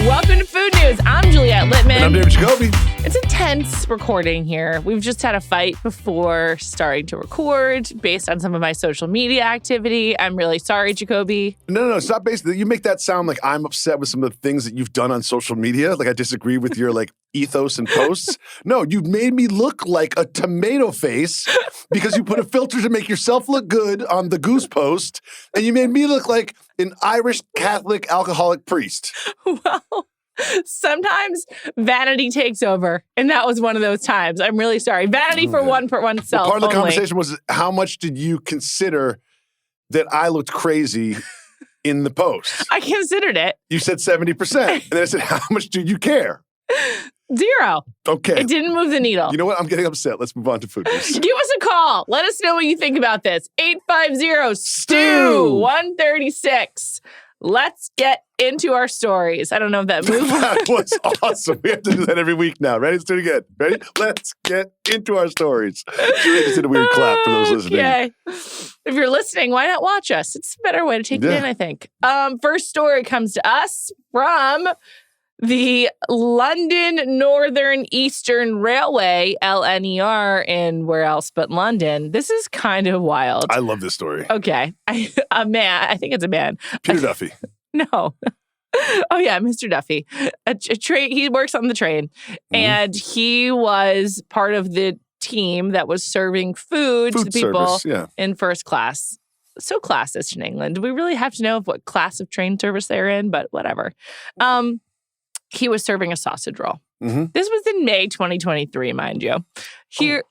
Welcome to Food News. I'm Juliet Litman. And I'm Juliet and Jacoby. It's a tense recording here. We've just had a fight before starting to record based on some of my social media activity. I'm really sorry, Jacoby. No, it's not basically. You make that sound like I'm upset with some of the things that you've done on social media. Like I disagree with your ethos and posts. No, you made me look like a tomato face because you put a filter to make yourself look good on the Goose post. And you made me look like an Irish Catholic alcoholic priest. Well, sometimes vanity takes over, and that was one of those times. I'm really sorry. Vanity for oneself. Well, part of the only. conversation was how much did you consider that I looked crazy in the post? I considered it. You said 70%. And then I said, how much do you care? 0. Okay. It didn't move the needle. You know what? I'm getting upset. Let's move on to food news. Give us a call. Let us know what you think about this. 850-STEW-136. Let's get into our stories. I don't know if that moved. That was awesome. We have to do that every week now. Ready? Let's do it again. Ready? Let's get into our stories. Julie just did a weird clap for those listening. Okay. If you're listening, why not watch us? It's a better way to take it in, I think. First story comes to us from the London Northern Eastern Railway, LNER, and where else but London. This is kind of wild. I love this story. Okay. A man, I think it's a man. Peter Duffy. No. Oh, yeah, Mr. Duffy. A train. He works on the train, and he was part of the team that was serving food to the people in first class. So classist in England. Do we really have to know what class of train service they're in? But whatever. He was serving a sausage roll. Mm-hmm. This was in May 2023, mind you. Here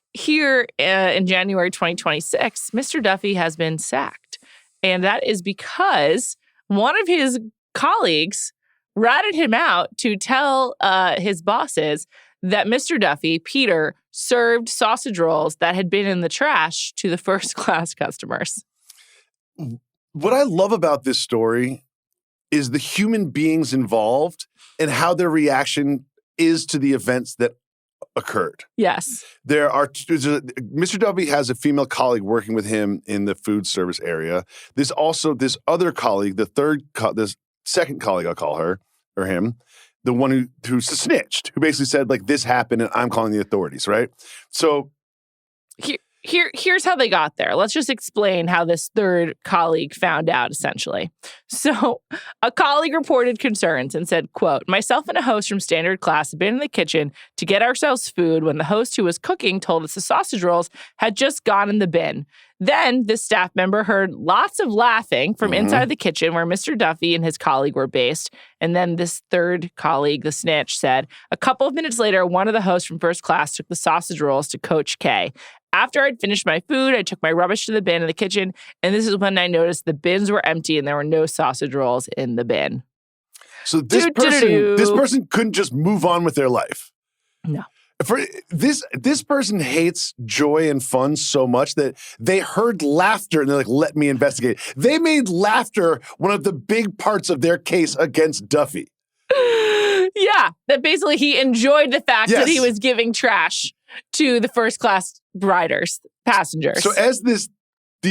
in January 2026, Mr. Duffy has been sacked. And that is because one of his colleagues ratted him out to tell his bosses that Mr. Duffy, Peter, served sausage rolls that had been in the trash to the first class customers. What I love about this story is the human beings involved and how their reaction is to the events that occurred. Yes. Mr. Duffy has a female colleague working with him in the food service area. There's also this other colleague, this second colleague, I'll call her or him, the one who's snitched, who basically said, this happened and I'm calling the authorities, right? So Here's how they got there. Let's just explain how this third colleague found out, essentially. So a colleague reported concerns and said, quote, myself and a host from standard class had been in the kitchen to get ourselves food when the host who was cooking told us the sausage rolls had just gone in the bin. Then this staff member heard lots of laughing from inside the kitchen where Mr. Duffy and his colleague were based. And then this third colleague, the snitch, said, a couple of minutes later, one of the hosts from first class took the sausage rolls to Coach K. After I'd finished my food, I took my rubbish to the bin in the kitchen, and this is when I noticed the bins were empty and there were no sausage rolls in the bin. So this person couldn't just move on with their life. No. This person hates joy and fun so much that they heard laughter and they're like, let me investigate. They made laughter one of the big parts of their case against Duffy. Yeah, that basically he enjoyed the fact that he was giving trash to the first class passengers. So as these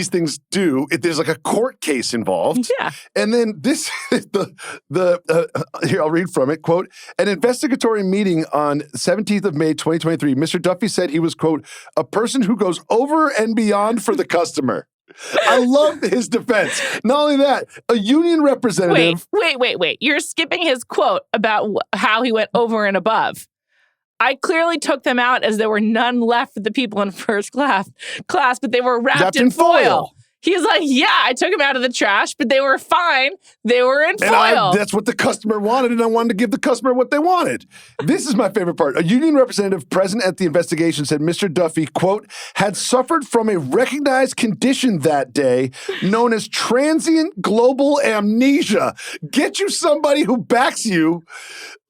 things do, there's a court case involved. Yeah. And then this, here, I'll read from it, quote, an investigatory meeting on 17th of May, 2023, Mr. Duffy said he was, quote, a person who goes over and beyond for the customer. I love his defense. Not only that, a union representative. Wait. You're skipping his quote about how he went over and above. I clearly took them out as there were none left for the people in first class, but they were wrapped in foil. He's like, yeah, I took them out of the trash, but they were fine. They were in foil. That's what the customer wanted, and I wanted to give the customer what they wanted. This is my favorite part. A union representative present at the investigation said Mr. Duffy, quote, had suffered from a recognized condition that day known as transient global amnesia. Get you somebody who backs you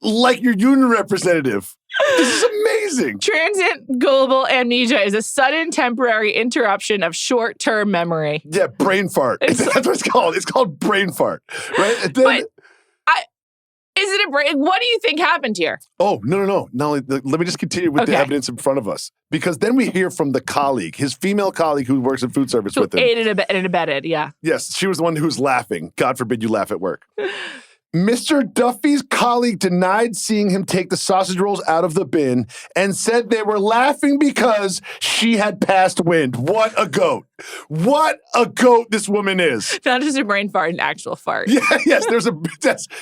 like your union representative. This is amazing. Transient global amnesia is a sudden temporary interruption of short-term memory. Yeah, brain fart. That's what it's called. It's called brain fart, right? And then, is it a brain? What do you think happened here? Oh, no. Let me just continue with the evidence in front of us. Because then we hear from the colleague, his female colleague who works in food service with him. Aided and abetted, yeah. Yes, she was the one who's laughing. God forbid you laugh at work. Mr. Duffy's colleague denied seeing him take the sausage rolls out of the bin and said they were laughing because she had passed wind. What a goat. What a goat this woman is. Not just a brain fart, an actual fart. Yeah, yes,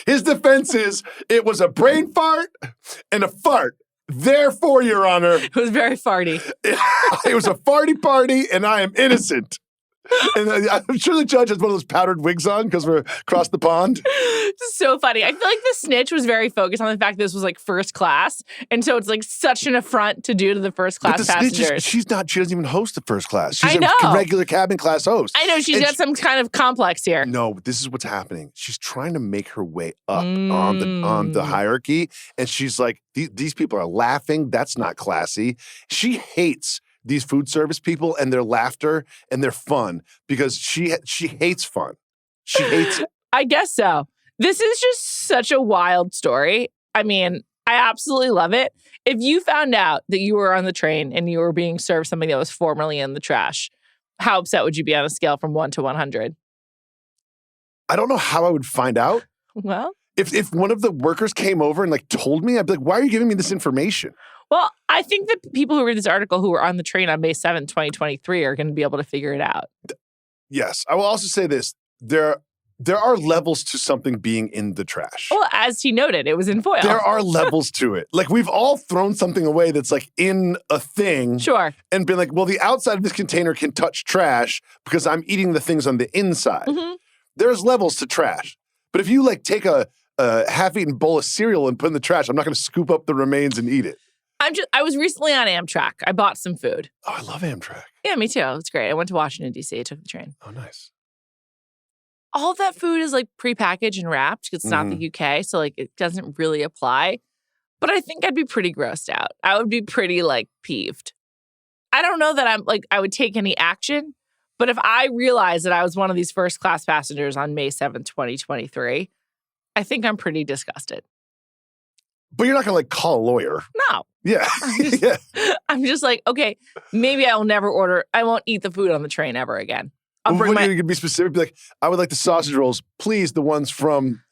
his defense is it was a brain fart and a fart. Therefore, Your Honor. It was very farty. It was a farty party and I am innocent. And I'm sure the judge has one of those powdered wigs on because we're across the pond. It's so funny. I feel like the snitch was very focused on the fact that this was like first class. And so it's like such an affront to do to the first class passengers. She doesn't even host the first class. She's I know. a regular cabin class host. I know. She's got some kind of complex here. No, this is what's happening. She's trying to make her way up on the hierarchy. And she's like, these people are laughing. That's not classy. She hates these food service people and their laughter and their fun because she hates fun. She hates it. I guess so. This is just such a wild story. I mean, I absolutely love it. If you found out that you were on the train and you were being served something that was formerly in the trash, how upset would you be on a scale from 1 to 100? I don't know how I would find out. Well, if one of the workers came over and like told me, I'd be like, why are you giving me this information? Well, I think that people who read this article who were on the train on May 7th, 2023 are going to be able to figure it out. Yes. I will also say this. There are levels to something being in the trash. Well, as he noted, it was in foil. There are levels to it. Like we've all thrown something away that's like in a thing. Sure. And been like, well, the outside of this container can touch trash because I'm eating the things on the inside. Mm-hmm. There's levels to trash. But if you like take a half-eaten bowl of cereal and put in the trash, I'm not going to scoop up the remains and eat it. I was recently on Amtrak. I bought some food. Oh, I love Amtrak. Yeah, me too. It's great. I went to Washington, D.C. I took the train. Oh, nice. All of that food is like prepackaged and wrapped. It's not the UK, so like it doesn't really apply. But I think I'd be pretty grossed out. I would be pretty like peeved. I don't know that I would take any action. But if I realized that I was one of these first class passengers on May 7th, 2023, I think I'm pretty disgusted. But you're not going to like call a lawyer. No. Yeah. I'm just like, okay, maybe I won't eat the food on the train ever again. You could be specific. Be like, I would like the sausage rolls, please, the ones from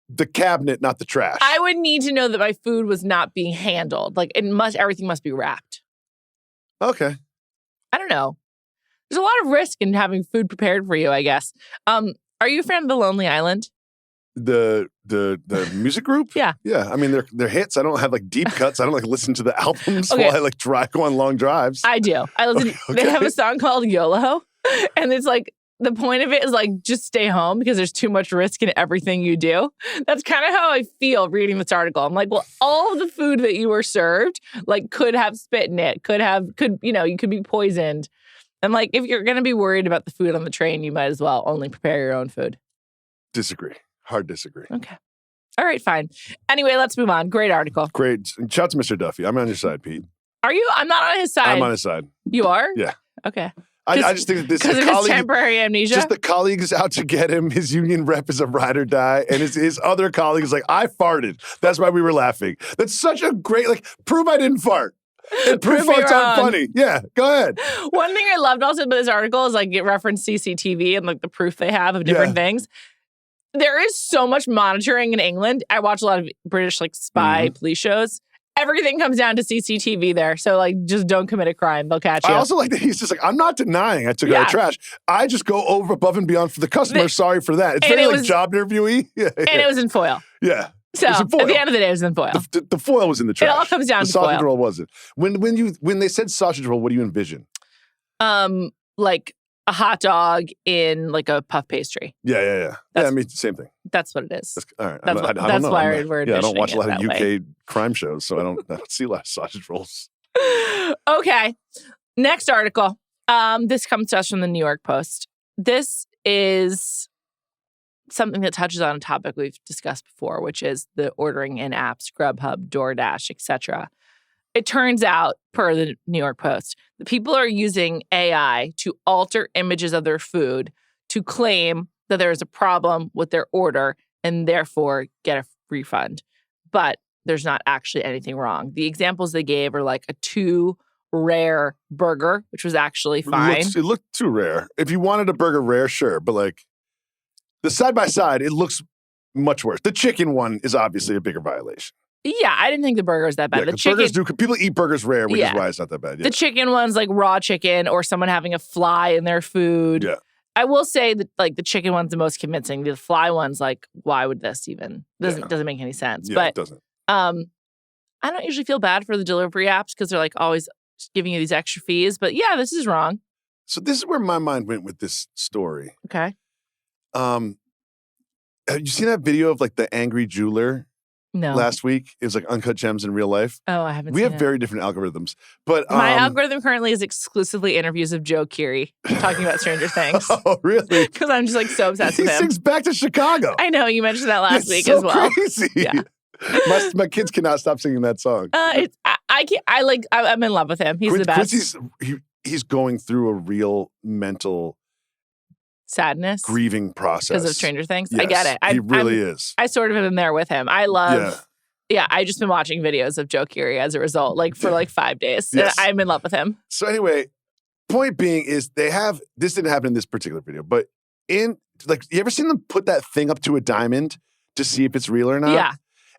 the cabinet, not the trash. I would need to know that my food was not being handled. Like everything must be wrapped. Okay. I don't know. There's a lot of risk in having food prepared for you, I guess. Are you a fan of The Lonely Island? The music group? Yeah. Yeah. I mean, they're hits. I don't have like deep cuts. I don't like listen to the albums while I like go on long drives. I do. I listen. Okay. They have a song called YOLO. And it's like, the point of it is like, just stay home because there's too much risk in everything you do. That's kind of how I feel reading this article. I'm like, well, all of the food that you were served, like could have spit in it, you could be poisoned. And like, if you're going to be worried about the food on the train, you might as well only prepare your own food. Disagree. Hard disagree. Okay. All right, fine. Anyway, let's move on. Great article. Great. Shout out to Mr. Duffy. I'm on your side, Pete. Are you? I'm not on his side. I'm on his side. You are? Yeah. Okay. I just think that this because of his temporary amnesia. Just the colleague is out to get him. His union rep is a ride or die, and his other colleague is like, I farted. That's why we were laughing. That's such a great prove I didn't fart. And prove farts aren't funny. Yeah, go ahead. One thing I loved also about this article is like it referenced CCTV and like the proof they have of different things. There is so much monitoring in England. I watch a lot of British like spy police shows. Everything comes down to CCTV there. So, like, just don't commit a crime. They'll catch you. I also like that he's just like, I'm not denying I took out the trash. I just go over above and beyond for the customer. Sorry for that. It's very like job interviewee. Yeah, and it was in foil. Yeah. So, at the end of the day, it was in foil. The foil was in the trash. It all comes down to foil. The sausage roll wasn't. When they said sausage roll, what do you envision? Like a hot dog in like a puff pastry. Yeah. I mean, same thing. That's what it is. All right. That's why we're I don't watch a lot of UK way. crime shows, so I don't see a lot of sausage rolls. Okay. Next article. This comes to us from the New York Post. This is something that touches on a topic we've discussed before, which is the ordering in apps, Grubhub, DoorDash, etc. It turns out, per the New York Post, that people are using AI to alter images of their food to claim that there is a problem with their order and therefore get a refund. But there's not actually anything wrong. The examples they gave are like a too rare burger, which was actually fine. It looked too rare. If you wanted a burger rare, sure. But like the side by side, it looks much worse. The chicken one is obviously a bigger violation. Yeah, I didn't think the burger was that bad. Yeah, The chicken, people eat burgers rare, which is why it's not that bad. Yeah. The chicken one's like raw chicken or someone having a fly in their food. Yeah. I will say that like the chicken one's the most convincing. The fly one's like, why would this even doesn't make any sense. Yeah, but it doesn't. I don't usually feel bad for the delivery apps because they're like always giving you these extra fees. But yeah, this is wrong. So this is where my mind went with this story. Okay. Have you seen that video of like the angry jeweler? No. Last week, it was like Uncut Gems in real life. Oh, I haven't We seen have very different algorithms. But my algorithm currently is exclusively interviews of Joe Keery talking about Stranger Things. Oh, really? Because I'm just like so obsessed with him. He sings Back to Chicago. I know, you mentioned that last week so as well. Crazy. Yeah. My kids cannot stop singing that song. I'm in love with him. He's the best. He's going through a real mental sadness, grieving process because of Stranger Things. Yes, I get it. He really is. I sort of am there with him. I love. Yeah, I just been watching videos of Joe Keery as a result, like for like 5 days. Yes. I'm in love with him. So anyway, point being is this didn't happen in this particular video, but you ever seen them put that thing up to a diamond to see if it's real or not? Yeah.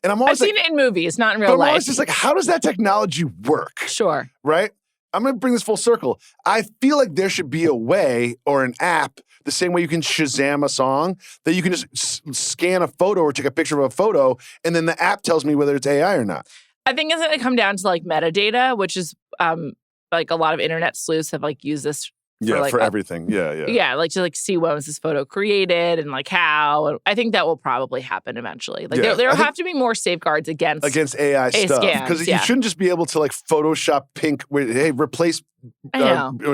And I've seen it in movies, not in real life. I'm always just like, how does that technology work? Sure. Right? I'm going to bring this full circle. I feel like there should be a way or an app, the same way you can Shazam a song, that you can just scan a photo or take a picture of a photo, and then the app tells me whether it's AI or not. I think it's going to come down to like metadata, which is like a lot of internet sleuths have like used this for everything. Yeah, like to like see when was this photo created and like how. And I think that will probably happen eventually. Like there will have to be more safeguards against AI stuff, because you shouldn't just be able to like Photoshop pink with replace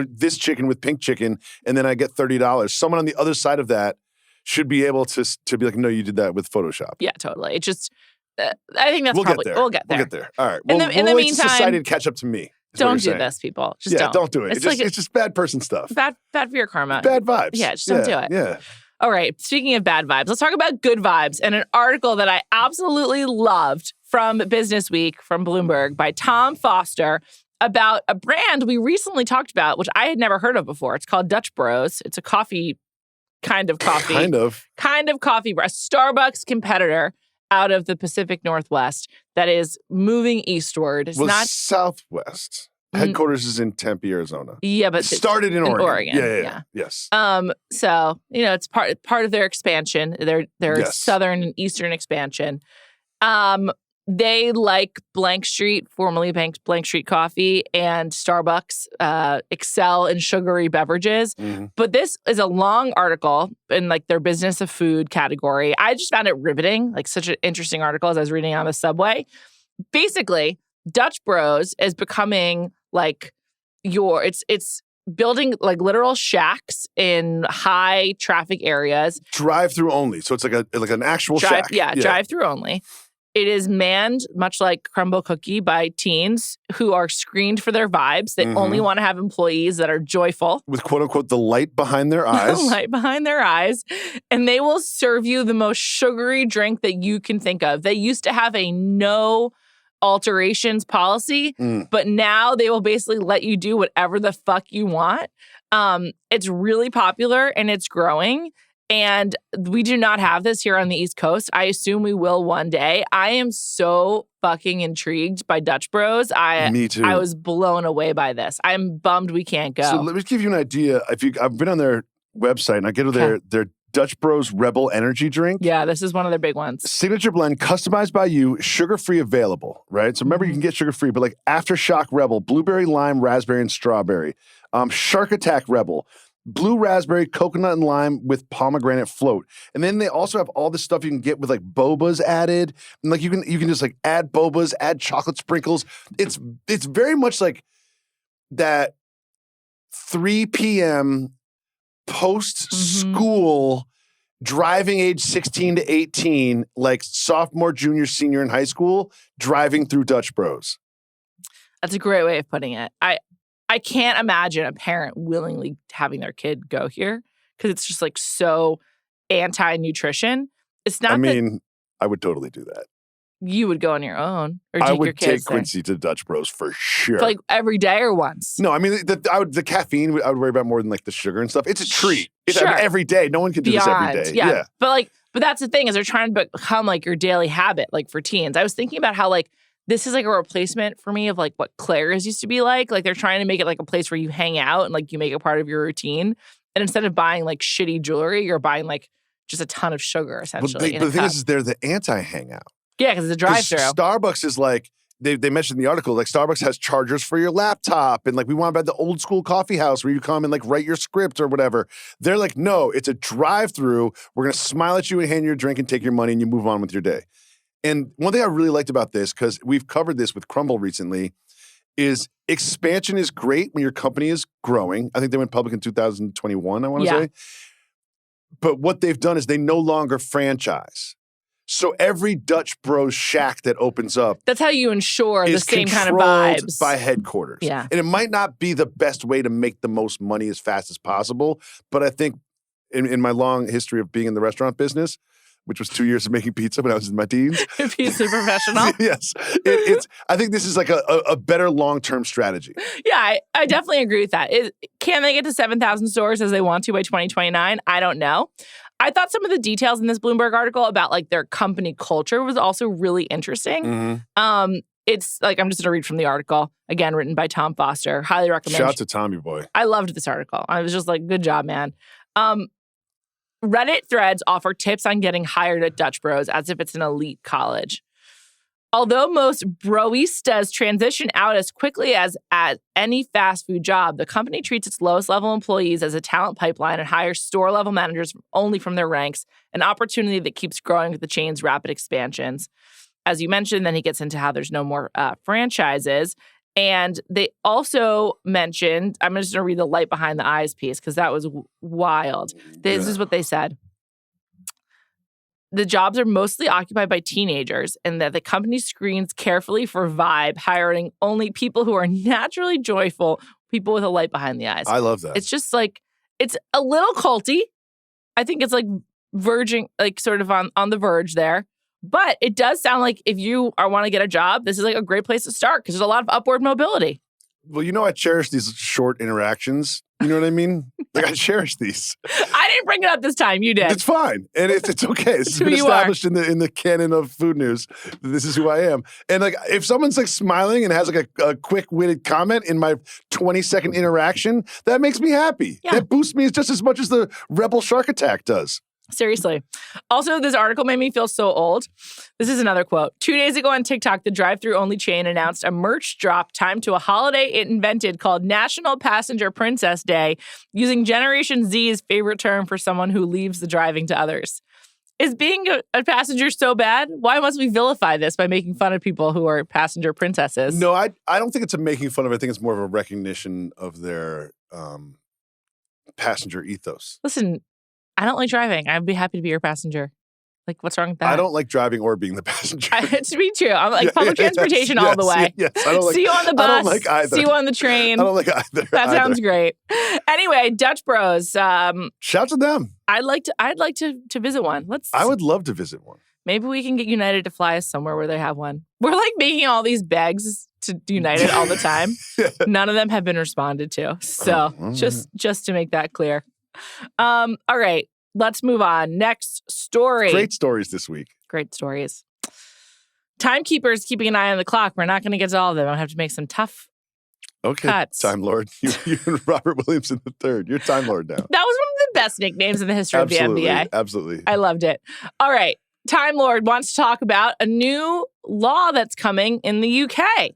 this chicken with pink chicken, and then I get $30. Someone on the other side of that should be able to be like, no, you did that with Photoshop. Yeah, totally. It just I think that's we'll probably get there. We'll get there. We'll get there. All right. In the wait meantime, for society to catch up to me. Don't do this, people. Just don't do it. It's just bad person stuff. Bad for your karma. Bad vibes. Yeah, just don't do it. Yeah. All right. Speaking of bad vibes, let's talk about good vibes and an article that I absolutely loved from Business Week from Bloomberg by Tom Foster about a brand we recently talked about, which I had never heard of before. It's called Dutch Bros. It's a kind of coffee, a Starbucks competitor out of the Pacific Northwest that is moving eastward. It's not Southwest. Headquarters is in Tempe, Arizona. Yeah, but it started in Oregon. Yeah. Yes. So it's part of their expansion, their southern and eastern expansion. They like Blank Street, formerly Blank Street Coffee, and Starbucks excel in sugary beverages. Mm-hmm. But this is a long article in like their business of food category. I just found it riveting, like such an interesting article as I was reading on the subway. Basically, Dutch Bros is becoming like it's building like literal shacks in high traffic areas. Drive-through only. So it's like an actual shack. Yeah, drive-through only. It is manned, much like Crumble Cookie, by teens who are screened for their vibes. They only want to have employees that are joyful. With quote-unquote the light behind their eyes. The light behind their eyes. And they will serve you the most sugary drink that you can think of. They used to have a no alterations policy, but now they will basically let you do whatever the fuck you want. It's really popular and it's growing. And we do not have this here on the East Coast. I assume we will one day. I am so fucking intrigued by Dutch Bros. Me too. I was blown away by this. I'm bummed we can't go. So let me give you an idea. I've been on their website and I get to their Dutch Bros Rebel Energy drink. Yeah, this is one of their big ones. Signature blend, customized by you, sugar-free available, right? So remember, you can get sugar-free, but like Aftershock Rebel, blueberry, lime, raspberry, and strawberry. Shark Attack Rebel, blue raspberry, coconut, and lime with pomegranate float. And then they also have all this stuff you can get with like bobas added. And like you can just like add bobas, add chocolate sprinkles. It's very much like that 3 p.m. post-school driving age 16 to 18, like sophomore, junior, senior in high school, driving through Dutch Bros. That's a great way of putting it. I can't imagine a parent willingly having their kid go here because it's just like so anti-nutrition. It's not. I would totally do that. You would go on your own, or I take your would kids take Quincy to Dutch Bros for sure. For like every day or once. No, the caffeine I would worry about more than like the sugar and stuff. It's a treat. It's sure. every day. No one can do this every day. Yeah. But But that's the thing is they're trying to become like your daily habit, like for teens. I was thinking about how like this is like a replacement for me of like what Claire's used to be like. Like they're trying to make it like a place where you hang out and like you make it part of your routine. And instead of buying like shitty jewelry, you're buying like just a ton of sugar essentially. But the thing is they're the anti-hangout. Yeah, because it's a drive-through. Starbucks is like, they mentioned in the article, like Starbucks has chargers for your laptop and like we want to buy the old school coffee house where you come and like write your script or whatever. They're like, no, it's a drive-through. We're going to smile at you and hand you a drink and take your money and you move on with your day. And one thing I really liked about this, because we've covered this with Crumble recently, is expansion is great when your company is growing. I think they went public in 2021, I want to say. But what they've done is they no longer franchise. So every Dutch Bros shack that opens up, that's how you ensure the same kind of vibes vibes by headquarters. Yeah. And it might not be the best way to make the most money as fast as possible, but I think in my long history of being in the restaurant business, which was 2 years of making pizza when I was in my teens. Pizza professional. Yes. I think this is like a better long-term strategy. Yeah, I definitely agree with that. Can they get to 7,000 stores as they want to by 2029? I don't know. I thought some of the details in this Bloomberg article about like their company culture was also really interesting. Mm-hmm. It's like, I'm just going to read from the article, again, written by Tom Foster. Highly recommend. Shout out to Tommy boy. I loved this article. I was just like, good job, man. Reddit threads offer tips on getting hired at Dutch Bros as if it's an elite college. Although most broistas transition out as quickly as at any fast food job, the company treats its lowest level employees as a talent pipeline and hires store level managers only from their ranks, an opportunity that keeps growing with the chain's rapid expansions. As you mentioned, then he gets into how there's no more franchises. And they also mentioned, I'm just going to read the light behind the eyes piece because that was wild. This is what they said. The jobs are mostly occupied by teenagers and that the company screens carefully for vibe, hiring only people who are naturally joyful, people with a light behind the eyes. I love that. It's just like, it's a little culty. I think it's like verging, like sort of on the verge there. But it does sound like if you want to get a job, this is like a great place to start because there's a lot of upward mobility. Well, you know, I cherish these short interactions. You know what I mean? Like, I cherish these. I didn't bring it up this time. You did. It's fine. And it's okay. This has been established in the canon of food news. This is who I am. And like, if someone's like smiling and has like a quick-witted comment in my 20-second interaction, that makes me happy. Yeah. That boosts me just as much as the Rebel Shark Attack does. Seriously. Also, this article made me feel so old. This is another quote. 2 days ago on TikTok, the drive-thru only chain announced a merch drop timed to a holiday it invented called National Passenger Princess Day, using Generation Z's favorite term for someone who leaves the driving to others. Is being a passenger so bad? Why must we vilify this by making fun of people who are passenger princesses? No, I don't think it's a making fun of it. I think it's more of a recognition of their passenger ethos. Listen, I don't like driving. I'd be happy to be your passenger. Like, what's wrong with that? I don't like driving or being the passenger. It's me too. I'm like public transportation all the way. Yes, I don't like, see you on the bus. I don't like either. See you on the train. I don't like either. That sounds great. Anyway, Dutch Bros. Shout to them. I'd like to visit one. I would love to visit one. Maybe we can get United to fly us somewhere where they have one. We're like making all these begs to United all the time. None of them have been responded to. So just to make that clear. All right, let's move on. Next story. Great stories this week. Great stories. Timekeepers keeping an eye on the clock. We're not going to get to all of them. I'll have to make some tough cuts. Time Lord. You and Robert Williamson III. You're Time Lord now. That was one of the best nicknames in the history of the NBA. Absolutely. I loved it. All right. Time Lord wants to talk about a new law that's coming in the UK.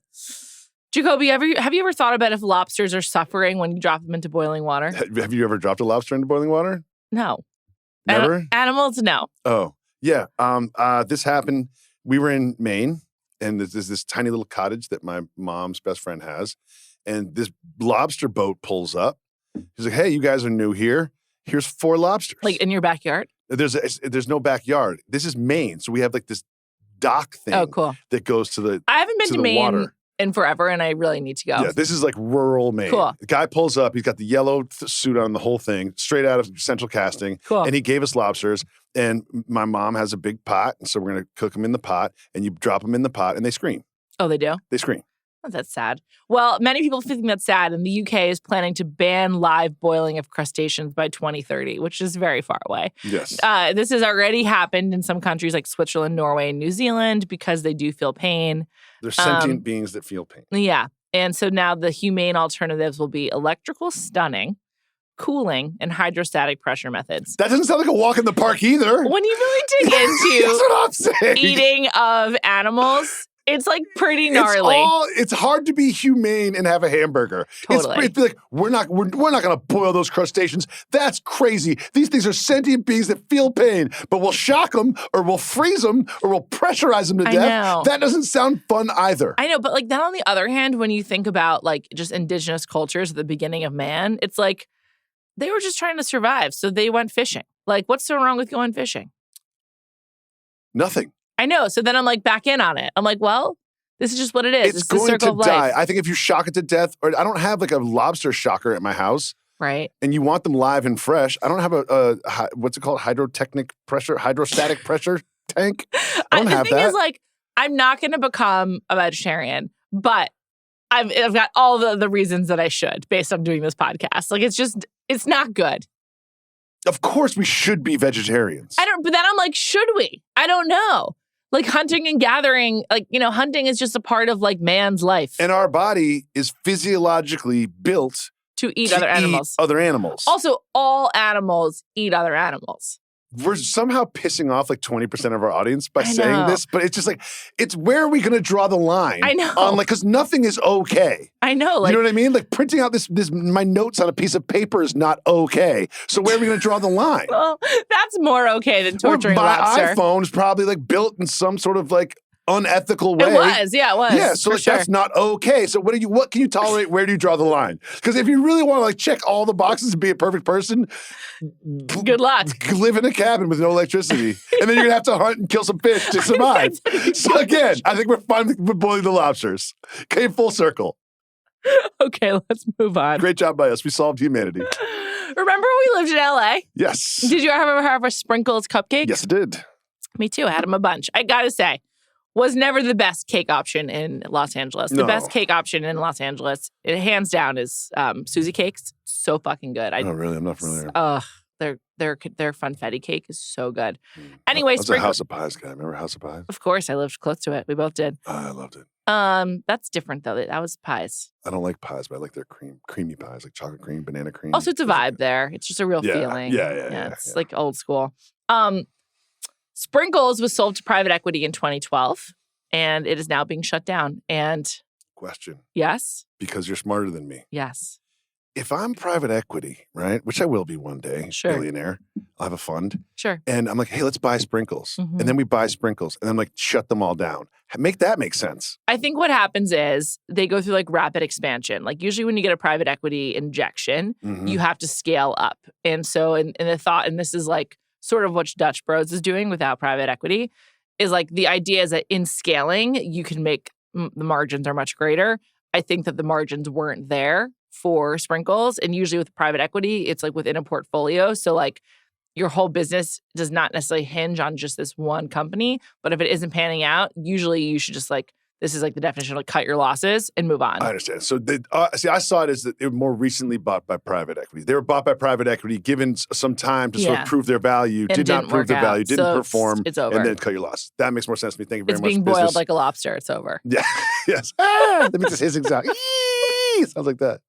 Jacoby, have you ever thought about if lobsters are suffering when you drop them into boiling water? Have you ever dropped a lobster into boiling water? No. Never? Animals, no. Oh, yeah. This happened. We were in Maine, and there's this tiny little cottage that my mom's best friend has, and this lobster boat pulls up. He's like, hey, you guys are new here. Here's 4 lobsters. Like in your backyard? There's no backyard. This is Maine, so we have like this dock thing that goes to the I haven't been to Maine water. In forever, and I really need to go. Yeah, this is like rural Maine. Cool. The guy pulls up. He's got the yellow suit on, the whole thing, straight out of Central Casting. Cool. And he gave us lobsters. And my mom has a big pot, and so we're going to cook them in the pot. And you drop them in the pot, and they scream. Oh, they do? They scream. Oh, that's sad. Well, many people think that's sad, and the UK is planning to ban live boiling of crustaceans by 2030, which is very far away. Yes. This has already happened in some countries like Switzerland, Norway, and New Zealand because they do feel pain. They're sentient beings that feel pain. Yeah. And so now the humane alternatives will be electrical stunning, cooling, and hydrostatic pressure methods. That doesn't sound like a walk in the park either. When you really dig into That's what I'm saying. eating of animals, it's like pretty gnarly. It's hard to be humane and have a hamburger. Totally. It's like we're not going to boil those crustaceans. That's crazy. These things are sentient beings that feel pain, but we'll shock them or we'll freeze them or we'll pressurize them to death. Know. That doesn't sound fun either. I know, but like then on the other hand, when you think about like just indigenous cultures at the beginning of man, it's like they were just trying to survive, so they went fishing. Like, what's so wrong with going fishing? Nothing. I know. So then I'm like back in on it. I'm like, well, this is just what it is. It's the going circle to of life. die. I think if you shock it to death, or I don't have like a lobster shocker at my house. Right. And you want them live and fresh. I don't have a what's it called? Hydrostatic pressure tank. I don't have the thing that. is, like, I'm not going to become a vegetarian, but I've got all the reasons that I should based on doing this podcast. Like, it's not good. Of course we should be vegetarians. But then I'm like, should we? I don't know. Like hunting and gathering, like, hunting is just a part of like man's life. And our body is physiologically built to eat other animals. Other animals. Also, all animals eat other animals. We're somehow pissing off like 20% of our audience by saying know. this, but it's just like, it's where are we going to draw the line? I know. On like, because nothing is okay. I know. Like, you know what I mean? Like printing out my notes on a piece of paper is not okay. So where are we going to draw the line? Well, that's more okay than torturing a lobster. My iPhone is probably like built in some sort of like unethical way. It was. Yeah, so like, that's not okay. So what can you tolerate? Where do you draw the line? Because if you really want to like check all the boxes and be a perfect person, good luck. Live in a cabin with no electricity. And then you're gonna have to hunt and kill some fish to survive. So again, I think we're fine with boiling the lobsters. Came full circle. Okay, let's move on. Great job by us. We solved humanity. Remember when we lived in LA? Yes. Did you ever have a Sprinkles cupcake? Yes, I did. Me too. I had them a bunch. I gotta say, was never the best cake option in Los Angeles. The best cake option in Los Angeles, hands down, is Susie Cakes. So fucking good. Oh, really? I'm not familiar. Their funfetti cake is so good. Anyway, I was a House of Pies guy. Remember House of Pies? Of course, I lived close to it. We both did. I loved it. That's different though. That was pies. I don't like pies, but I like their creamy pies, like chocolate cream, banana cream. Also, it's a vibe there. It's just a real feeling. Yeah. It's like old school. Sprinkles was sold to private equity in 2012, and it is now being shut down. And question. Yes. Because you're smarter than me. Yes. If I'm private equity, right, which I will be one day, billionaire, I'll have a fund. Sure. And I'm like, hey, let's buy Sprinkles. Mm-hmm. And then we buy Sprinkles. And then like shut them all down. Make that make sense. I think what happens is they go through like rapid expansion. Like usually when you get a private equity injection, you have to scale up. And so in the thought, and this is like sort of what Dutch Bros is doing without private equity, is like the idea is that in scaling, you can make the margins are much greater. I think that the margins weren't there for Sprinkles. And usually with private equity, it's like within a portfolio. So like your whole business does not necessarily hinge on just this one company. But if it isn't panning out, usually you should just like, this is like the definition of like cut your losses and move on. I understand. So I saw it as that they were more recently bought by private equity. They were bought by private equity, given some time to sort of prove their value, and did not prove their value, didn't perform, it's over. And then cut your losses. That makes more sense to me. Thank you very much. It's being boiled like a lobster. It's over. Yeah. Yes. Let me just hissing sound. Sounds like that.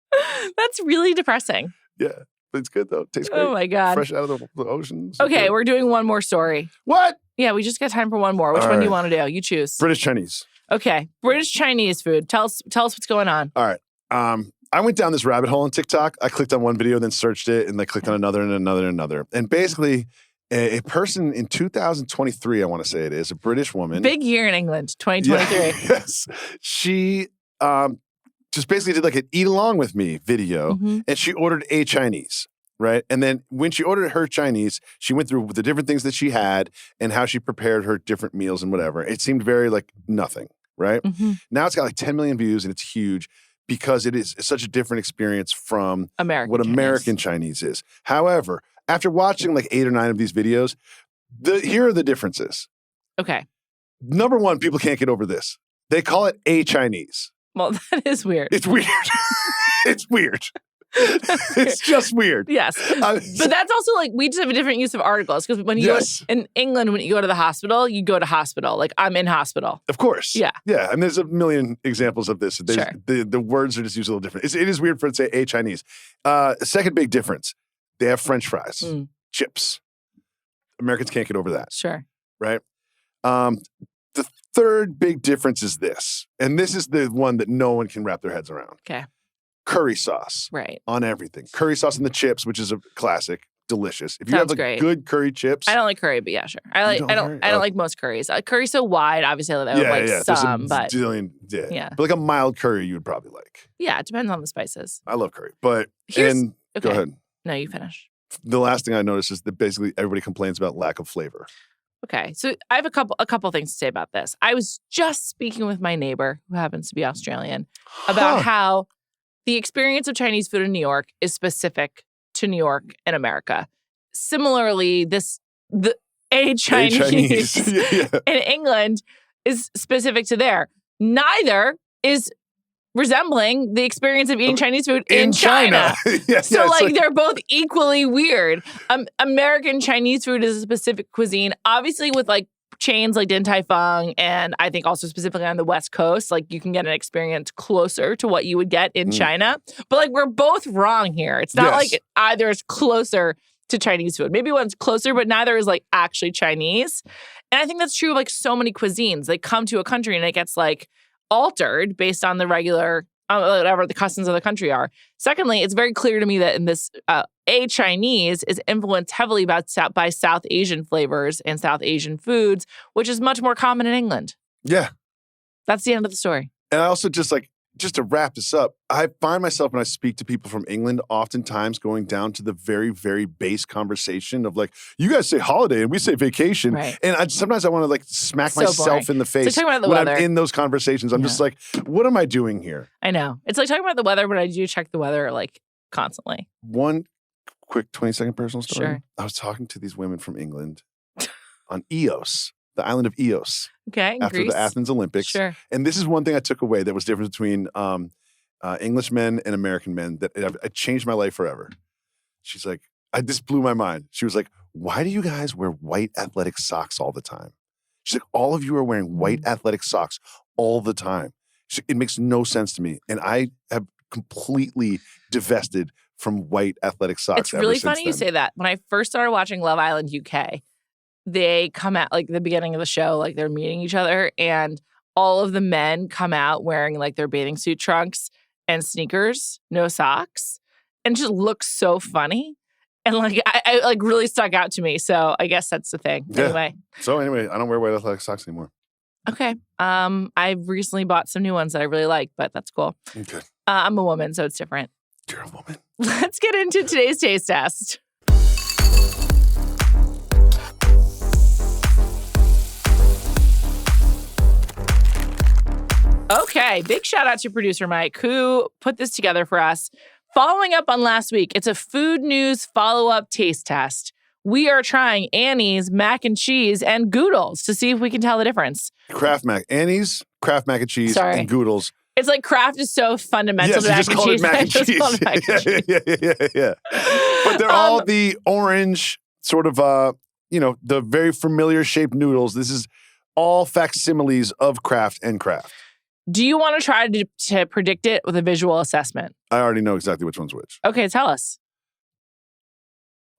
That's really depressing. Yeah. But it's good though. Tastes great. Oh my God. Fresh out of the ocean. Okay, we're doing one more story. What? Yeah, we just got time for one more. Which one do you want to do? You choose. British Chinese. Okay. British Chinese food. Tell us what's going on. All right. I went down this rabbit hole on TikTok. I clicked on one video, then searched it, and then clicked on another and another and another. And basically, a person in 2023, I want to say it is, a British woman. Big year in England, 2023. Yeah, yes. She just basically did like an eat along with me video, and she ordered a Chinese. Right. And then when she ordered her Chinese, she went through the different things that she had and how she prepared her different meals and whatever. It seemed very like nothing. Right. Now it's got like 10 million views and it's huge because it is such a different experience from American Chinese is. However, after watching like 8 or 9 of these videos, here are the differences. Okay. Number one, people can't get over this. They call it a Chinese. Well, that is weird. It's weird. It's weird. It's just weird. Yes. But that's also like, we just have a different use of articles because when you go in England, when you go to the hospital, you go to hospital. Like, I'm in hospital. Of course. Yeah. Yeah. And there's a million examples of this. Sure. The words are just used a little different. It is weird for it to say a Chinese. Second big difference, they have French fries, chips. Americans can't get over that. Sure. Right? The third big difference is this. And this is the one that no one can wrap their heads around. Okay. Curry sauce. Right. On everything. Curry sauce in the chips, which is a classic. Delicious. If you Sounds have great. Good curry chips. I don't like curry, but yeah, sure. I don't like most curries. Curry's so wide, obviously I would like some, but yeah. But like a mild curry you would probably like. Yeah, it depends on the spices. I love curry. But okay. Go ahead. No, you finish. The last thing I noticed is that basically everybody complains about lack of flavor. Okay, so I have a couple things to say about this. I was just speaking with my neighbor, who happens to be Australian, about how the experience of Chinese food in New York is specific to New York and America. Similarly, the Chinese in England is specific to there. Neither is resembling the experience of eating Chinese food in China. So they're both equally weird. American Chinese food is a specific cuisine, obviously with like chains like Din Tai Fung, and I think also specifically on the West Coast, like you can get an experience closer to what you would get in China. But like we're both wrong here. It's not like either is closer to Chinese food. Maybe one's closer, but neither is like actually Chinese. And I think that's true of like so many cuisines. They come to a country and it gets like altered based on the regular, whatever the customs of the country are. Secondly, it's very clear to me that in this, Chinese is influenced heavily by South Asian flavors and South Asian foods, which is much more common in England. Yeah. That's the end of the story. And I also just to wrap this up, I find myself when I speak to people from England, oftentimes going down to the very, very base conversation of like, you guys say holiday and we say vacation. Right. And sometimes I want to like smack myself in the face talking about the when weather. I'm in those conversations. I'm just like, what am I doing here? I know. It's like talking about the weather, but I do check the weather like constantly. One quick 20-second personal story. Sure. I was talking to these women from England on Eos, the island of Eos. Okay, after Greece. the Athens Olympics. Sure. And this is one thing I took away that was different between English men and American men that it changed my life forever. She's like, this blew my mind. She was like, why do you guys wear white athletic socks all the time? She's like, all of you are wearing white athletic socks all the time. It makes no sense to me. And I have completely divested from white athletic socks. It's really funny you say that. When I first started watching Love Island UK, they come out like the beginning of the show, like they're meeting each other, and all of the men come out wearing like their bathing suit trunks and sneakers, no socks, and just looks so funny. And like I like really stuck out to me. So I guess that's the thing. Yeah. Anyway. So anyway, I don't wear white athletic socks anymore. Okay. I've recently bought some new ones that I really like, but that's cool. Okay. I'm a woman, so it's different. You're a woman. Let's get into today's taste test. Okay, big shout out to producer Mike who put this together for us. Following up on last week, it's a food news follow-up taste test. We are trying Annie's mac and cheese and Goodles to see if we can tell the difference. Annie's, Kraft mac and cheese, and Goodles. It's like Kraft is so fundamental to mac and cheese. Mac and cheese. Yeah. But they're all the orange sort of, the very familiar shaped noodles. This is all facsimiles of Kraft and Kraft. Do you want to try to predict it with a visual assessment? I already know exactly which one's which. Okay, tell us.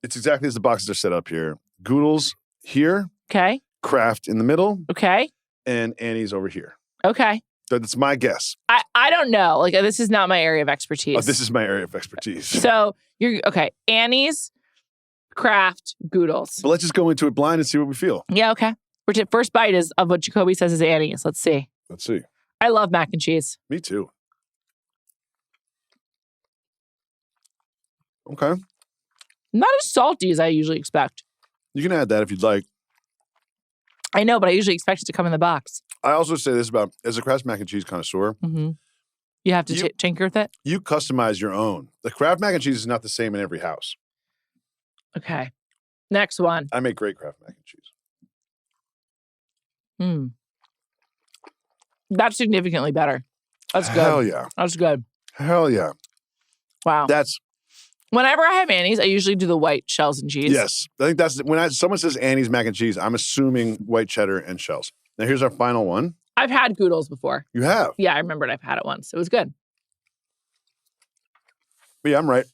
It's exactly as the boxes are set up here. Goodles here. Okay. Kraft in the middle. Okay. And Annie's over here. Okay. That's my guess. I don't know. Like, this is not my area of expertise. Oh, this is my area of expertise. So, okay. Annie's, Kraft, Goodles. But let's just go into it blind and see what we feel. Yeah, okay. First bite is of what Jacoby says is Annie's. Let's see. Let's see. I love mac and cheese. Me too. Okay. Not as salty as I usually expect. You can add that if you'd like. I know, but I usually expect it to come in the box. I also say this about, as a Kraft mac and cheese connoisseur, you have to tinker with it? You customize your own. The Kraft mac and cheese is not the same in every house. Okay. Next one. I make great Kraft mac and cheese. That's significantly better. That's good. Hell yeah. That's good. Hell yeah. Wow. Whenever I have Annie's, I usually do the white shells and cheese. Yes. I think that's when someone says Annie's mac and cheese, I'm assuming white cheddar and shells. Now here's our final one. I've had Goodles before. You have? Yeah, I remembered I've had it once. It was good. But yeah, I'm right.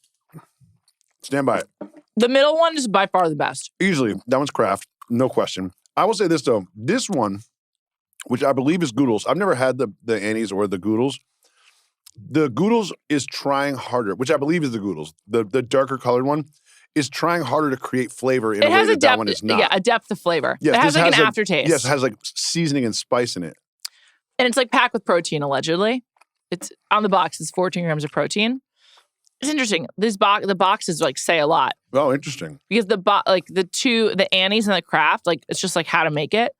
Stand by it. The middle one is by far the best. Easily. That one's Kraft. No question. I will say this, though. This one, which I believe is Goodles. I've never had the Annie's or the Goodles. The Goodles is trying harder, which I believe is the Goodles. The darker colored one is trying harder to create flavor in a way that one is not. Yeah, a depth of flavor. Yes, it has like an aftertaste. Yes, it has like seasoning and spice in it. And it's like packed with protein, allegedly. It's on the box. It's 14 grams of protein. It's interesting. The boxes like say a lot. Oh, interesting. Because the Annie's and the Kraft, like it's just like how to make it.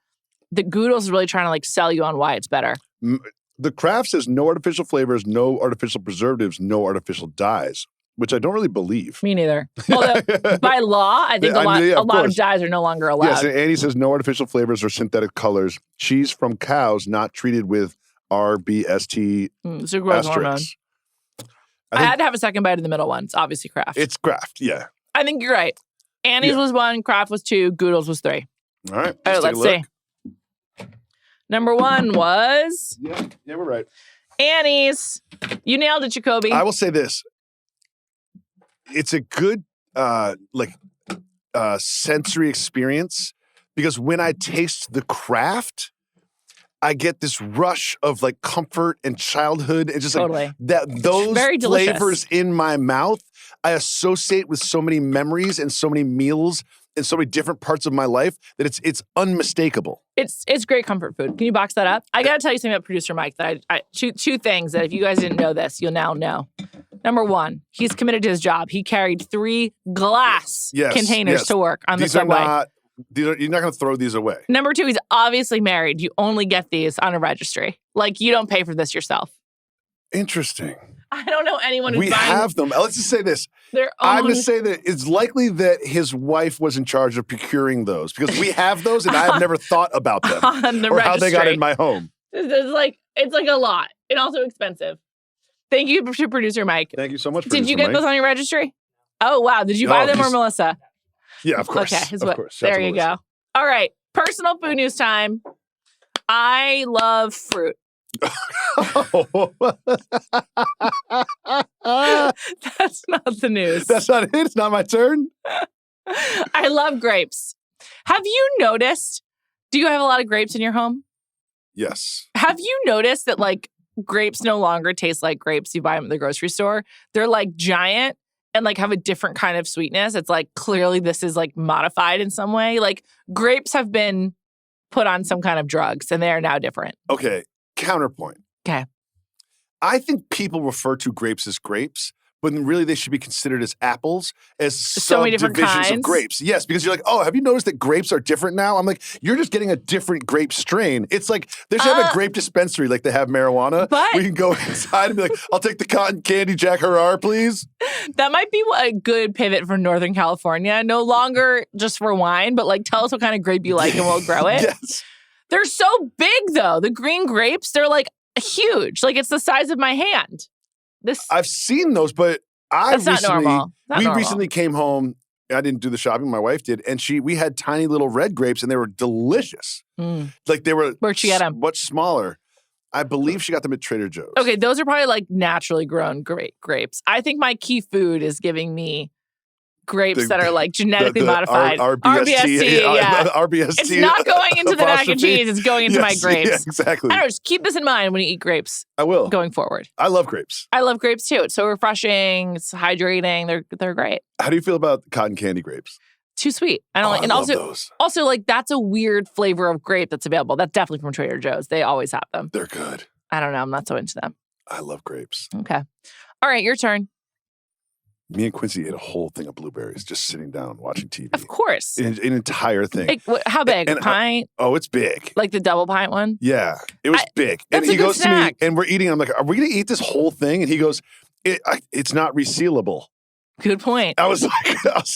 The Goodles is really trying to like sell you on why it's better. The Kraft says no artificial flavors, no artificial preservatives, no artificial dyes, which I don't really believe. Me neither. Although by law, I think a lot of dyes are no longer allowed. Yes, and Annie says no artificial flavors or synthetic colors. Cheese from cows not treated with RBST growth hormone. I had to have a second bite of the middle one. It's obviously Kraft. It's Kraft, yeah. I think you're right. Annie's was 1, Kraft was 2, Goodles was 3. All right. Let's see. Number 1 was... Yeah, we're right. Annie's. You nailed it, Jacoby. I will say this. It's a good sensory experience because when I taste the Kraft, I get this rush of like comfort and childhood and just like those flavors in my mouth I associate with so many memories and so many meals and so many different parts of my life that it's unmistakable. It's great comfort food. Can you box that up? I got to tell you something about producer Mike that two things that if you guys didn't know this, you'll now know. Number 1, he's committed to his job. He carried 3 glass containers to work on the subway. You're not going to throw these away. Number 2, he's obviously married. You only get these on a registry. Like, you don't pay for this yourself. Interesting. I don't know anyone who's buying... We have them. Let's just say this. I'm going to say that it's likely that his wife was in charge of procuring those because we have those and I have never thought about them on the or registry. How they got in my home. It's like a lot and also expensive. Thank you to producer Mike. Thank you so much. Did you get those on your registry? Oh, wow. Did you buy them or Melissa? Yeah, of course. Okay, of course. There you go. All right. Personal food news time. I love fruit. That's not the news. That's not it. It's not my turn. I love grapes. Have you noticed? Do you have a lot of grapes in your home? Yes. Have you noticed that like grapes no longer taste like grapes you buy them at the grocery store? They're like giant and like have a different kind of sweetness. It's like clearly this is like modified in some way. Like grapes have been put on some kind of drugs and they are now different. Okay. Counterpoint. Okay. I think people refer to grapes as grapes, but really they should be considered as apples, as so many different subdivisions kinds of grapes. Yes, because you're like, oh, have you noticed that grapes are different now? I'm like, you're just getting a different grape strain. It's like they should have a grape dispensary like they have marijuana. But we can go inside and be like, I'll take the cotton candy Jack Herrar, please. That might be a good pivot for Northern California. No longer just for wine, but like tell us what kind of grape you like and we'll grow it. Yes. They're so big though. The green grapes, they're like huge. Like it's the size of my hand. I've seen those, but we recently came home. I didn't do the shopping. My wife did. And we had tiny little red grapes and they were delicious. Like they were Where'd she get them? Much smaller. I believe she got them at Trader Joe's. Okay, those are probably like naturally grown grapes. I think my key food is giving me grapes that are like genetically modified. RBST, yeah. RBST. It's not going into the mac and cheese. It's going into my grapes. Yeah, exactly. I don't know. Just keep this in mind when you eat grapes. I will. Going forward. I love grapes. I love grapes too. It's so refreshing. It's hydrating. They're great. How do you feel about cotton candy grapes? Too sweet. I don't like. And I love those. Also, like that's a weird flavor of grape that's available. That's definitely from Trader Joe's. They always have them. They're good. I don't know. I'm not so into them. I love grapes. Okay. All right, your turn. Me and Quincy ate a whole thing of blueberries just sitting down watching TV. Of course. An entire thing. How big? A pint? It's big. Like the double pint one? Yeah. It was big. And he goes snack. to me, and we're eating. I'm like, are we going to eat this whole thing? And he goes, it's not resealable. Good point. I was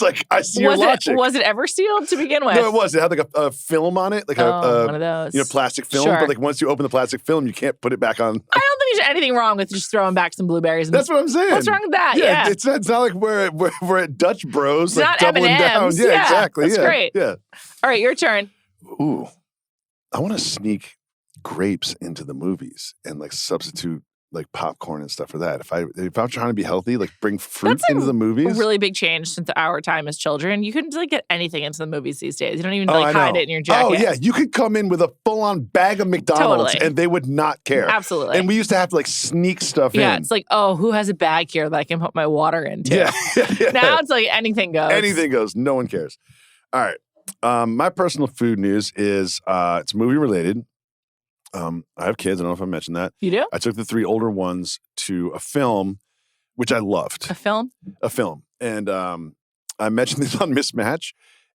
like, I see your logic. Was it ever sealed to begin with? No, it was. It had like a film on it, like one of those. Plastic film. Sure. But like once you open the plastic film, you can't put it back on. I don't think there's anything wrong with just throwing back some blueberries. That's what I'm saying. What's wrong with that? Yeah. It's not like we're at Dutch Bros. It's like not doubling M&Ms. down. Yeah, exactly. That's great. Yeah. All right, your turn. Ooh, I want to sneak grapes into the movies and like substitute like popcorn and stuff for that. If I'm trying to be healthy, like bring fruit into the movies. A really big change since our time as children. You couldn't like get anything into the movies these days. You don't even hide it in your jacket. Oh yeah, you could come in with a full-on bag of McDonald's and they would not care. Absolutely. And we used to have to like sneak stuff in. Yeah, it's like, oh, who has a bag here that I can put my water into? Yeah. Now it's like anything goes. Anything goes. No one cares. All right. My personal food news is it's movie related. I have kids. I don't know if I mentioned that. You do? I took the 3 older ones to a film, which I loved. A film? A film. And I mentioned this on Mismatch.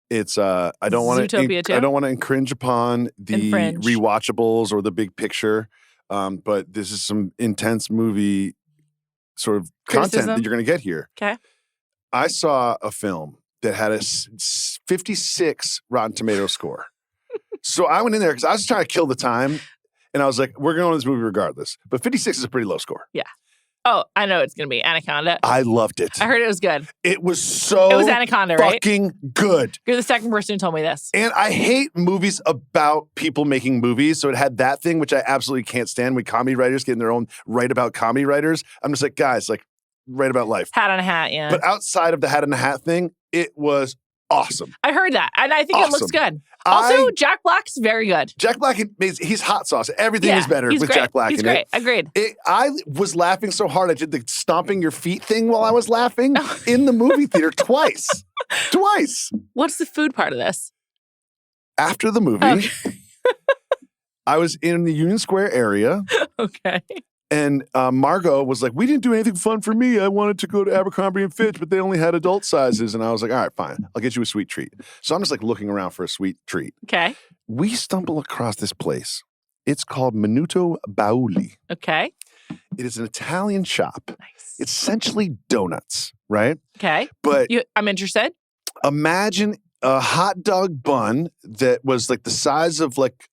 It's I don't want to infringe upon the rewatchables or the big picture. But this is some intense movie sort of content that you're going to get here. Okay. I saw a film that had a 56 Rotten Tomato score. So I went in there because I was trying to kill the time. And I was like, we're going to this movie regardless. But 56 is a pretty low score. Yeah. Oh, I know it's going to be Anaconda. I loved it. I heard it was good. It was so It was Anaconda, right? Fucking good. You're the second person who told me this. And I hate movies about people making movies. So it had that thing, which I absolutely can't stand when comedy writers get in their own right about comedy writers. I'm just like, guys, like, write about life. Hat on a hat, yeah. But outside of the hat on a hat thing, it was awesome. I heard that. And I think it looks good. Also, Jack Black's very good. Jack Black, he's hot sauce. Everything is better with Jack Black in it. Agreed. I was laughing so hard, I did the stomping your feet thing while I was laughing in the movie theater twice. Twice. What's the food part of this? After the movie, I was in the Union Square area. Okay. And Margot was like, we didn't do anything fun for me. I wanted to go to Abercrombie & Fitch, but they only had adult sizes. And I was like, all right, fine. I'll get you a sweet treat. So I'm just like looking around for a sweet treat. Okay. We stumble across this place. It's called Minuto Bauli. Okay. It is an Italian shop. Nice. It's essentially donuts, right? Okay. But I'm interested. Imagine a hot dog bun that was like the size of like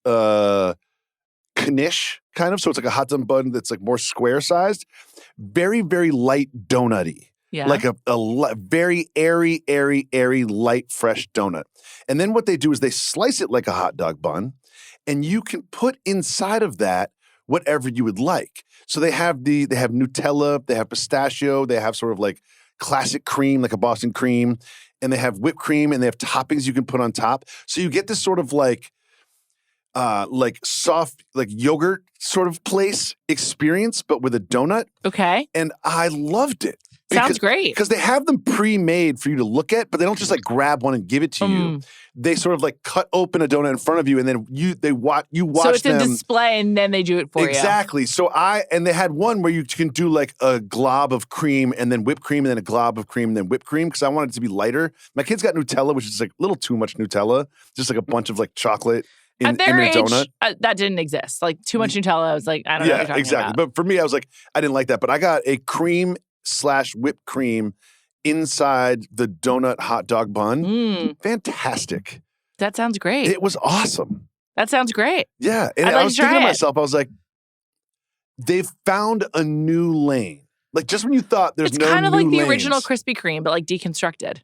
Knish, kind of. So it's like a hot dog bun that's like more square sized. Very, very light donut-y. Yeah. Like a very airy, light, fresh donut. And then what they do is they slice it like a hot dog bun, and you can put inside of that whatever you would like. So they have Nutella, they have pistachio, they have sort of like classic cream, like a Boston cream, and they have whipped cream, and they have toppings you can put on top. So you get this sort of like soft, like yogurt sort of place experience, but with a donut. Okay. And I loved it. Sounds great. Because they have them pre-made for you to look at, but they don't just like grab one and give it to you. They sort of like cut open a donut in front of you, and then you watch them. So it's a display, and then they do it for you. Exactly. So they had one where you can do like a glob of cream, and then whipped cream, and then a glob of cream, and then whipped cream, because I wanted it to be lighter. My kids got Nutella, which is like a little too much Nutella, just like a bunch of like chocolate. In their a age, donut. That didn't exist. Like too much Nutella. I was like, I don't know what you're talking exactly. about. But for me, I was like, I didn't like that. But I got a cream/whipped cream inside the donut hot dog bun. Fantastic. That sounds great. It was awesome. That sounds great. Yeah. And I was thinking to myself, I was like, they've found a new lane. Like just when you thought there's no new It's kind of like the lanes. original Krispy Kreme, but like deconstructed.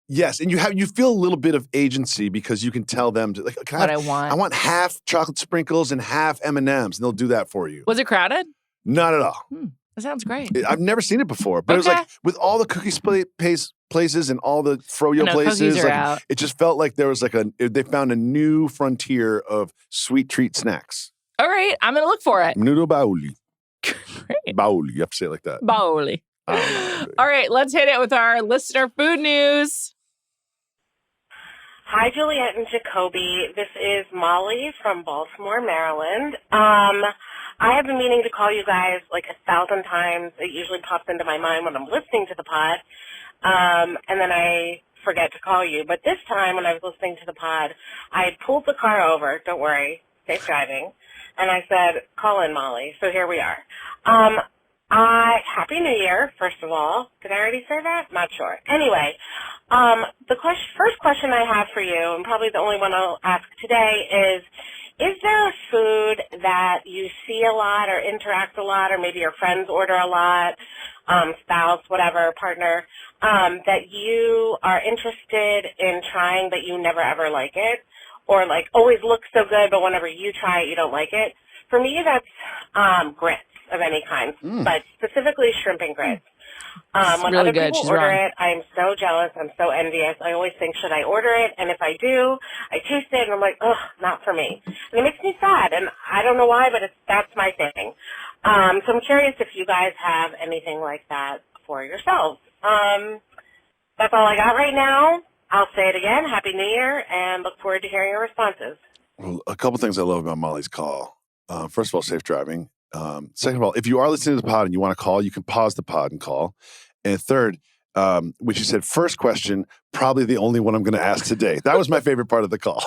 Yes, and you feel a little bit of agency because you can tell them to like I want. I want half chocolate sprinkles and half M&Ms, and they'll do that for you. Was it crowded? Not at all. That sounds great. I've never seen it before, but it was like with all the cookie places and all the froyo places, like, it just felt like there was like they found a new frontier of sweet treat snacks. All right, I'm gonna look for it. Minuto Bauli. Great. Bauli, you have to say it like that. Bauli. All right, let's hit it with our listener food news. Hi, Juliet and Jacoby. This is Molly from Baltimore, Maryland. I have been meaning to call you guys like 1,000 times. It usually pops into my mind when I'm listening to the pod, and then I forget to call you. But this time when I was listening to the pod, I had pulled the car over. Don't worry, safe driving. And I said, call in, Molly. So here we are. Happy New Year, first of all. Did I already say that? Not sure. Anyway, the first question I have for you, and probably the only one I'll ask today, is there a food that you see a lot or interact a lot, or maybe your friends order a lot, spouse, whatever, partner, that you are interested in trying but you never ever like it, or like always looks so good but whenever you try it you don't like it? For me, that's grits of any kind, but specifically shrimp and grits. When really other good. people She's order wrong. it, I'm so jealous. I'm so envious. I always think, should I order it? And if I do, I taste it, and I'm like, ugh, not for me. And it makes me sad, and I don't know why, but that's my thing. So I'm curious if you guys have anything like that for yourselves. That's all I got right now. I'll say it again. Happy New Year, and look forward to hearing your responses. Well, a couple things I love about Molly's call. First of all, safe driving. Second of all, if you are listening to the pod and you want to call, you can pause the pod and call. And third, which you said, first question, probably the only one I'm going to ask today. That was my favorite part of the call.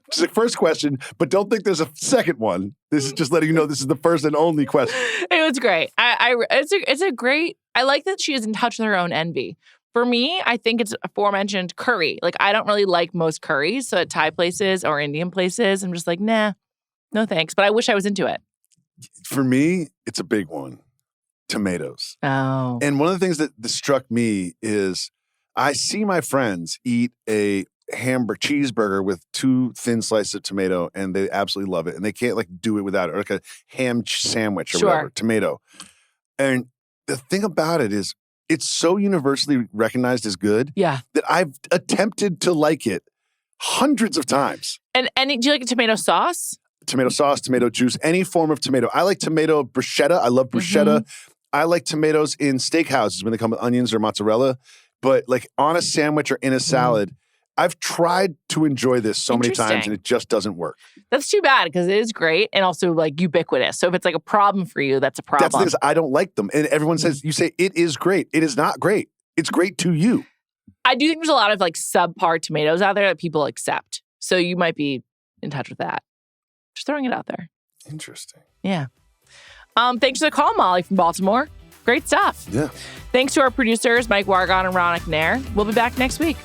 It's the first question, but don't think there's a second one. This is just letting you know this is the first and only question. It was great. It's a great. I like that she is in touch with her own envy. For me, I think it's aforementioned curry. Like, I don't really like most curries. So at Thai places or Indian places, I'm just like, nah, no thanks. But I wish I was into it. For me, it's a big one. Tomatoes. Oh. And one of the things that struck me is I see my friends eat a cheeseburger with 2 thin slices of tomato, and they absolutely love it. And they can't like do it without it, or like a ham sandwich or whatever, tomato. And the thing about it is it's so universally recognized as good that I've attempted to like it hundreds of times. And do you like a tomato sauce? Tomato sauce, tomato juice, any form of tomato. I like tomato bruschetta. I love bruschetta. Mm-hmm. I like tomatoes in steakhouses when they come with onions or mozzarella. But like on a sandwich or in a salad, I've tried to enjoy this so many times and it just doesn't work. That's too bad because it is great and also like ubiquitous. So if it's like a problem for you, that's a problem. That's the thing is, I don't like them. And everyone says, you say it is great. It is not great. It's great to you. I do think there's a lot of like subpar tomatoes out there that people accept. So you might be in touch with that. Just throwing it out there. Interesting. Yeah. Thanks for the call, Molly from Baltimore. Great stuff. Yeah. Thanks to our producers, Mike Wargon and Ronak Nair. We'll be back next week.